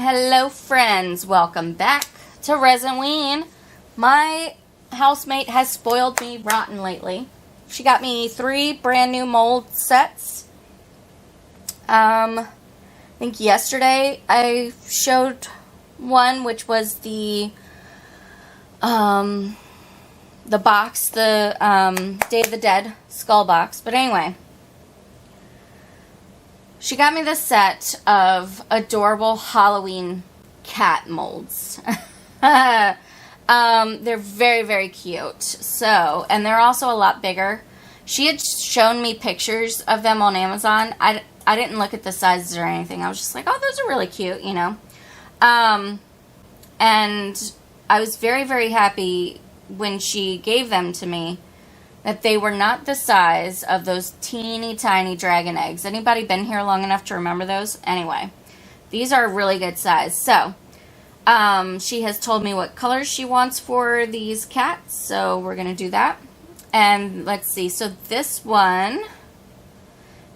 Hello friends, welcome back to Resinween. My housemate has spoiled me rotten lately. She got me 3 brand new mold sets. I think yesterday I showed one, which was the box, the Day of the Dead skull box. But anyway, she got me this set of adorable Halloween cat molds. They're very, very cute. So, and they're also a lot bigger. She had shown me pictures of them on Amazon. I didn't look at the sizes or anything. I was just like, oh, those are really cute, you know. And I was very, very happy when she gave them to me that they were not the size of those teeny tiny dragon eggs. Anybody been here long enough to remember those? Anyway, these are a really good size. So, she has told me what colors she wants for these cats, so we're going to do that. And let's see, so this one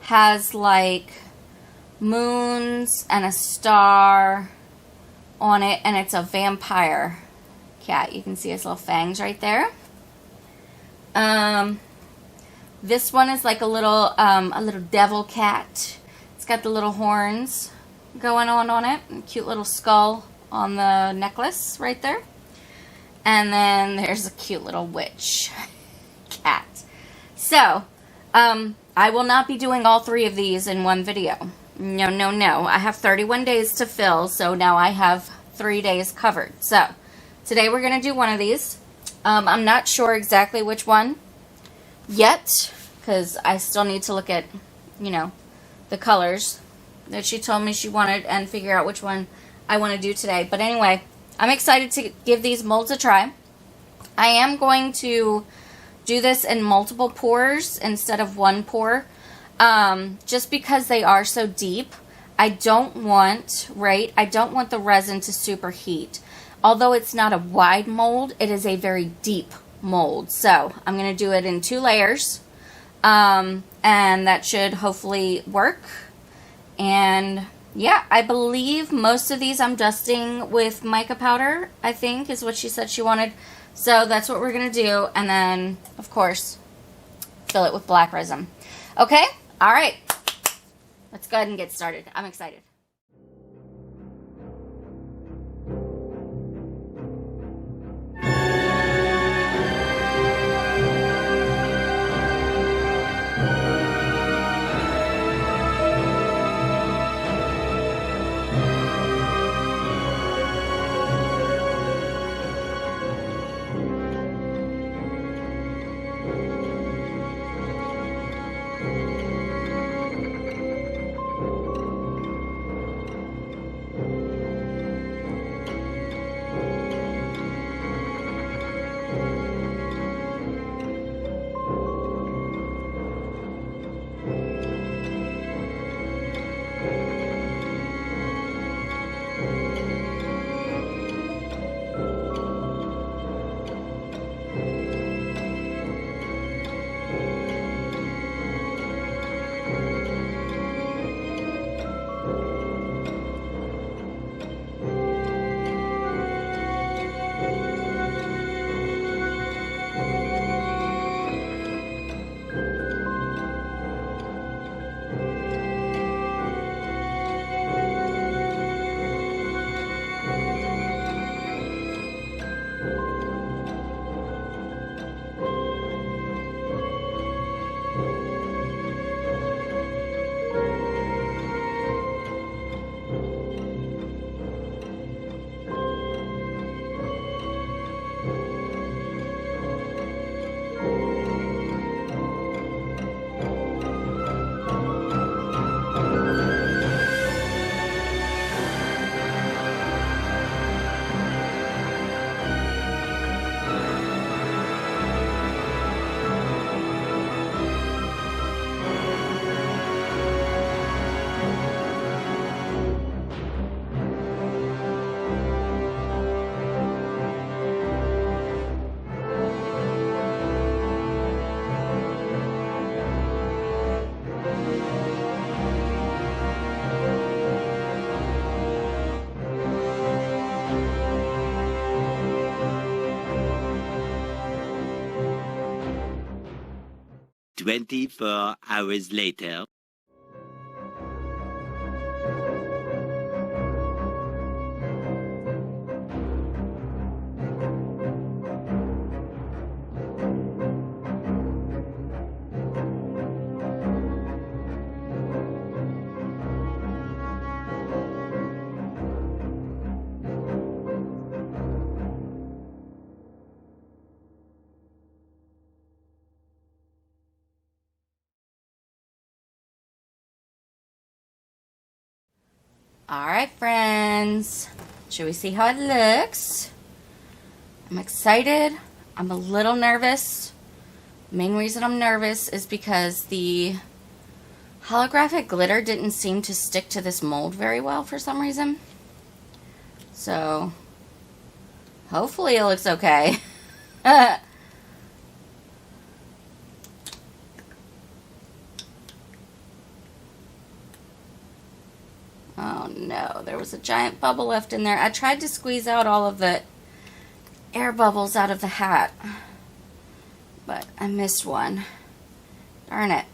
has like moons and a star on it, and it's a vampire cat. You can see his little fangs right there. This one is like a little devil cat. It's got the little horns going on it. And cute little skull on the necklace right there. And then there's a cute little witch cat. So, I will not be doing all 3 of these in one video. No, no, no. I have 31 days to fill, so now I have 3 days covered. So, today we're going to do one of these. I'm not sure exactly which one yet, because I still need to look at, you know, the colors that she told me she wanted and figure out which one I want to do today. But anyway, I'm excited to give these molds a try. I am going to do this in multiple pours instead of one pour, just because they are so deep. I don't want the resin to superheat. Although it's not a wide mold, it is a very deep mold. So I'm going to do it in 2 layers, and that should hopefully work. And yeah, I believe most of these I'm dusting with mica powder, I think is what she said she wanted. So that's what we're going to do. And then, of course, fill it with black resin. Okay? All right. Let's go ahead and get started. I'm excited. 24 hours later. Alright, friends. Should we see how it looks? I'm excited. I'm a little nervous. The main reason I'm nervous is because the holographic glitter didn't seem to stick to this mold very well for some reason. So, hopefully it looks okay. Oh no, there was a giant bubble left in there. I tried to squeeze out all of the air bubbles out of the hat, but I missed one. Darn it.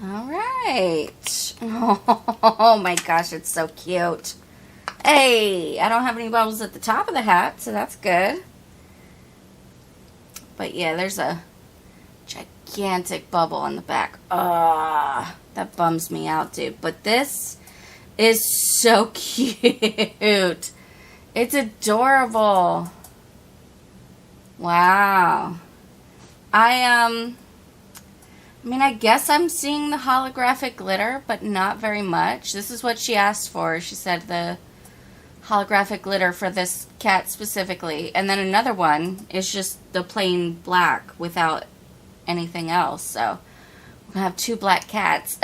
Alright. Oh my gosh, it's so cute. Hey, I don't have any bubbles at the top of the hat, so that's good. But yeah, there's a gigantic bubble on the back. Ah, that bums me out, dude. But this is so cute. It's adorable. Wow. I mean, I guess I'm seeing the holographic glitter, but not very much. This is what she asked for. She said the holographic glitter for this cat specifically, and then another one is just the plain black without anything else. So we're gonna have two black cats.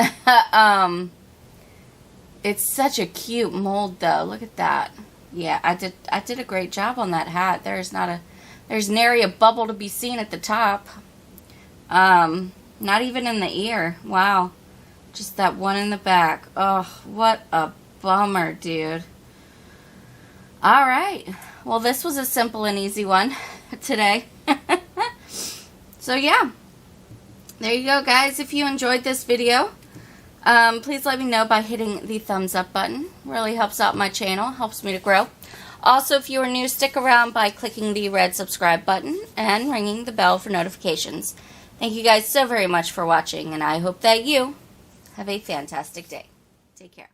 It's such a cute mold though. Look at that. Yeah, I did a great job on that hat. There's nary a bubble to be seen at the top. Not even in the ear. Wow. Just that one in the back. Oh, what a bummer, dude. Alright, well this was a simple and easy one today. So yeah, there you go guys. If you enjoyed this video, please let me know by hitting the thumbs up button. Really helps out my channel, helps me to grow. Also, if you are new, stick around by clicking the red subscribe button and ringing the bell for notifications. Thank you guys so very much for watching, and I hope that you have a fantastic day. Take care.